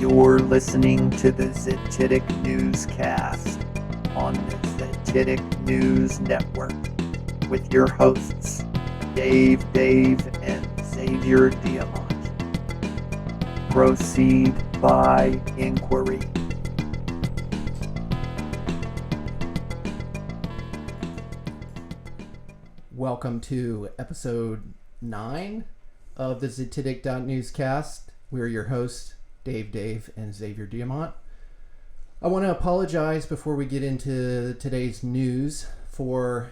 You're listening to the Zetetic Newscast on the Zetetic News Network with your hosts, Davedave and Xavier Diamant. Proceed by inquiry. Welcome to episode 9 of the Zetetic.newscast. We're your hosts, Dave and Xavier Diamant. I want to apologize before we get into today's news for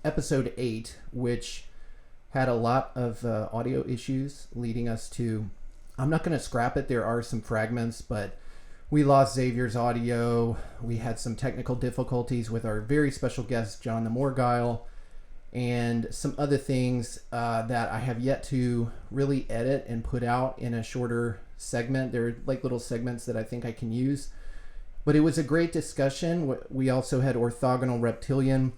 episode 8, which had a lot of audio issues leading us to... I'm not going to scrap it. There are some fragments, but we lost Xavier's audio. We had some technical difficulties with our very special guest, John the Morgile, and some other things that I have yet to really edit and put out in a shorter segment. They're like little segments that I think I can use. But it was a great discussion. We also had Orthogonal Reptilian,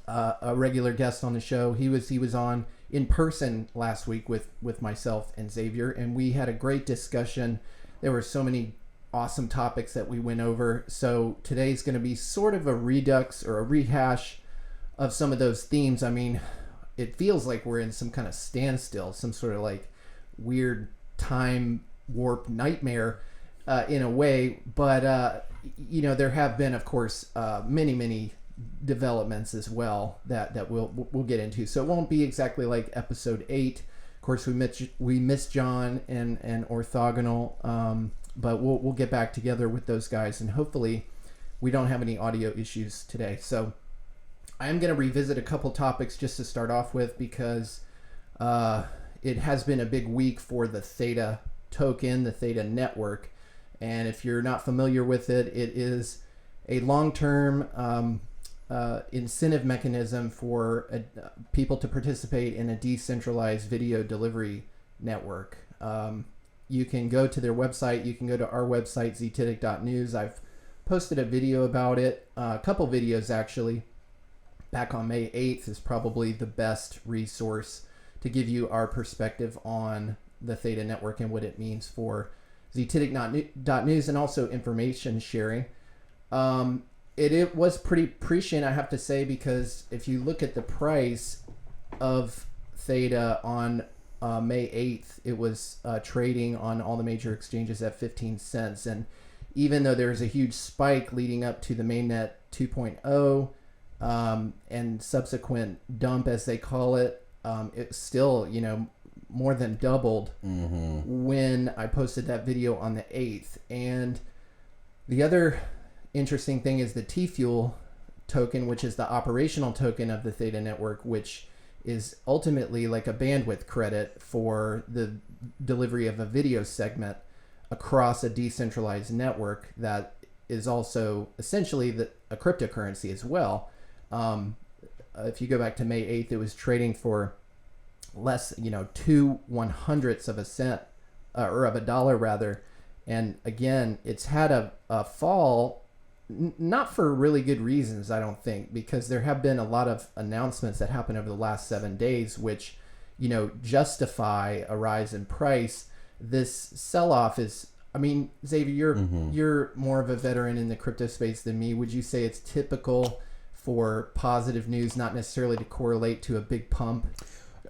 a regular guest on the show. He was on in person last week with myself and Xavier, and we had a great discussion. There were so many awesome topics that we went over. So today's going to be sort of a redux or a rehash of some of those themes. I mean, it feels like we're in some kind of standstill, some sort of like weird time warp nightmare in a way. But, there have been, of course, many developments as well that we'll get into. So it won't be exactly like episode 8. Of course, we missed John and Orthogonal, but we'll get back together with those guys, and hopefully we don't have any audio issues today. So I'm going to revisit a couple topics just to start off with, because it has been a big week for the Theta token, the Theta Network. And if you're not familiar with it, it is a long-term incentive mechanism for people to participate in a decentralized video delivery network. You can go to their website. You can go to our website, Zetetic.news. I've posted a video about it, a couple videos actually. Back on May 8th is probably the best resource to give you our perspective on the Theta Network and what it means for Zetetic.news and also information sharing. It was pretty prescient, I have to say, because if you look at the price of Theta on May 8th, it was trading on all the major exchanges at 15 cents. And even though there's a huge spike leading up to the mainnet 2.0, and subsequent dump, as they call it, it's still, more than doubled when I posted that video on the 8th. And the other interesting thing is the T-Fuel token, which is the operational token of the Theta Network, which is ultimately like a bandwidth credit for the delivery of a video segment across a decentralized network that is also essentially a cryptocurrency as well. If you go back to May 8th, it was trading for less, 2/100ths of a cent, or of a dollar rather. And again, it's had a fall, not for really good reasons, I don't think, because there have been a lot of announcements that happened over the last 7 days, which, justify a rise in price. This sell-off is, Xavier, you're more of a veteran in the crypto space than me. Would you say it's typical for positive news not necessarily to correlate to a big pump?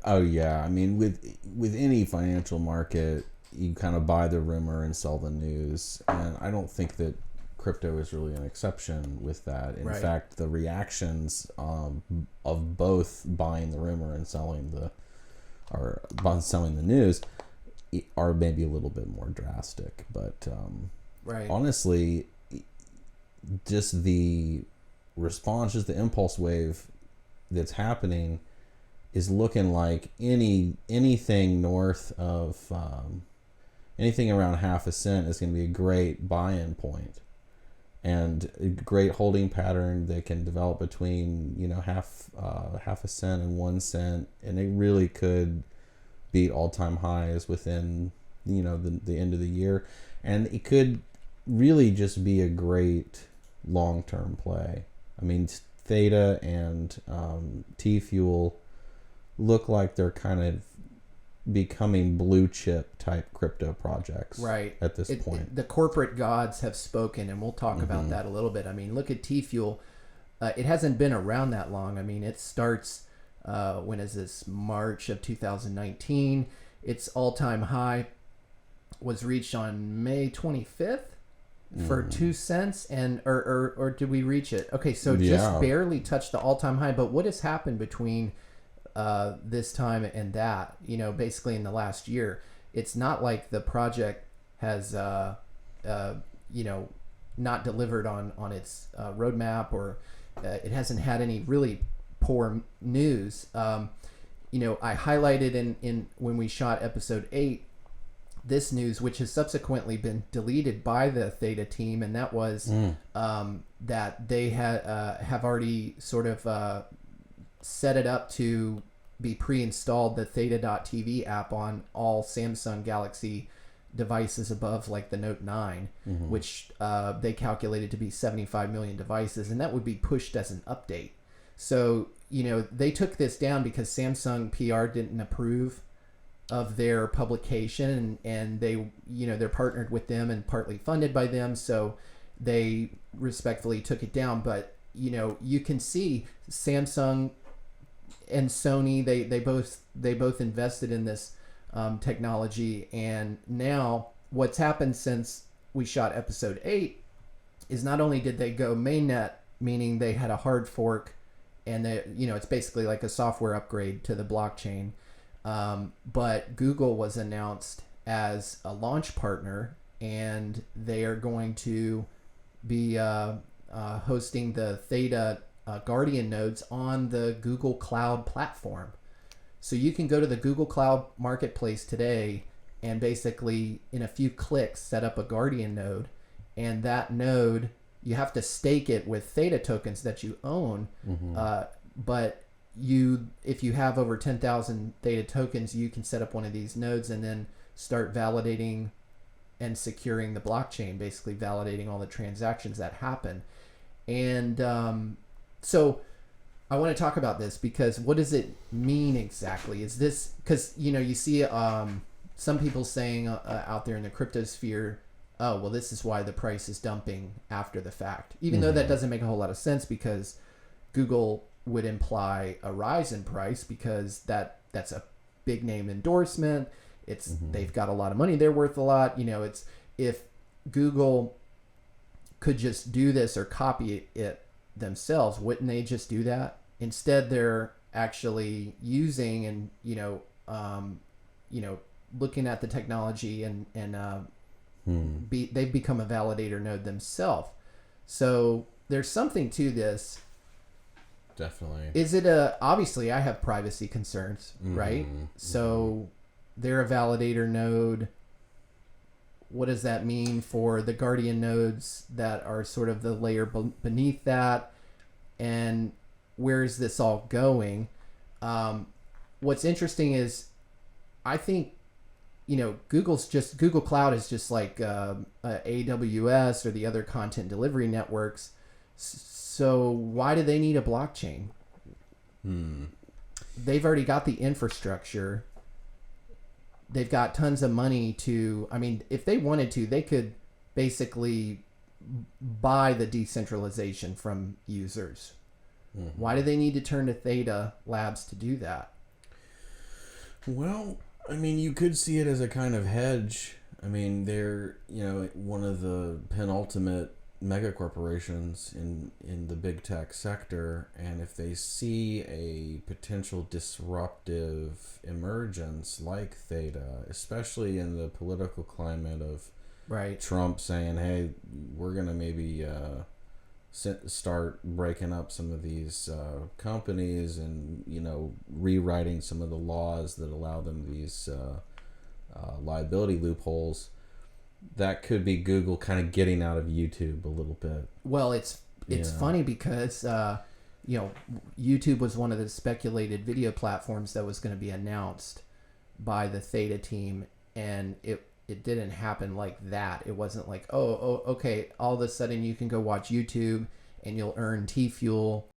Oh yeah, with any financial market, you kind of buy the rumor and sell the news, and I don't think that crypto is really an exception with that. In fact, the reactions of both buying the rumor and selling the news are maybe a little bit more drastic, but honestly, just the response, just the impulse wave that's happening is looking like anything north of anything around half a cent is going to be a great buy-in point, and a great holding pattern that can develop between half a cent and 1 cent, and it really could beat all-time highs within the end of the year, and it could really just be a great long-term play. Theta and T-Fuel look like they're kind of becoming blue chip type crypto projects right at this point. The corporate gods have spoken, and we'll talk about that a little bit. I mean, look at T-Fuel. It hasn't been around that long. I mean, it starts, when is this? March of 2019. Its all-time high was reached on May 25th for 2 cents, and or did we reach it? Okay, so just barely touched the all-time high. But what has happened between this time and that? You know, basically in the last year, it's not like the project has you know, not delivered on its roadmap, or it hasn't had any really poor news. You know, I highlighted in when we shot episode 8 this news, which has subsequently been deleted by the Theta team, and that was that they have already sort of set it up to be pre-installed, the Theta.tv app on all Samsung Galaxy devices above like the Note 9, which they calculated to be 75 million devices, and that would be pushed as an update. So, you know, they took this down because Samsung PR didn't approve of their publication, and they, you know, they're partnered with them and partly funded by them, so they respectfully took it down. But, you know, you can see Samsung and Sony, they both invested in this technology, and now what's happened since we shot episode 8 is not only did they go mainnet, meaning they had a hard fork, and they, you know, it's basically like a software upgrade to the blockchain, but Google was announced as a launch partner, and they are going to be hosting the Theta Guardian nodes on the Google Cloud platform. So you can go to the Google Cloud Marketplace today and basically in a few clicks set up a Guardian node, and that node, you have to stake it with Theta tokens that you own, but if you have over 10,000 Theta tokens, you can set up one of these nodes and then start validating and securing the blockchain, basically validating all the transactions that happen. And so I want to talk about this because what does it mean exactly? Is this because, you know, you see some people saying out there in the crypto sphere, oh, well, this is why the price is dumping after the fact, even though that doesn't make a whole lot of sense, because Google would imply a rise in price because that's a big name endorsement. It's they've got a lot of money, they're worth a lot. You know, it's, if Google could just do this or copy it themselves, wouldn't they just do that? Instead, they're actually using and looking at the technology and they've become a validator node themselves. So there's something to this. Definitely. Is it obviously I have privacy concerns, right? So they're a validator node. What does that mean for the Guardian nodes that are sort of the layer beneath that? And where is this all going? What's interesting is, I think, you know, Google Cloud is just like AWS or the other content delivery networks. So why do they need a blockchain? They've already got the infrastructure. They've got tons of money to, I mean, if they wanted to, they could basically buy the decentralization from users. Why do they need to turn to Theta Labs to do that? Well, I mean, you could see it as a kind of hedge. I mean, they're, you know, one of the penultimate mega corporations in the big tech sector, and if they see a potential disruptive emergence like Theta, especially in the political climate of Trump saying, hey, we're going to maybe start breaking up some of these companies and, you know, rewriting some of the laws that allow them these liability loopholes, that could be Google kind of getting out of YouTube a little bit. Well, it's funny because you know, YouTube was one of the speculated video platforms that was going to be announced by the Theta team, and it didn't happen like that. It wasn't like, oh, okay, all of a sudden you can go watch YouTube and you'll earn T-Fuel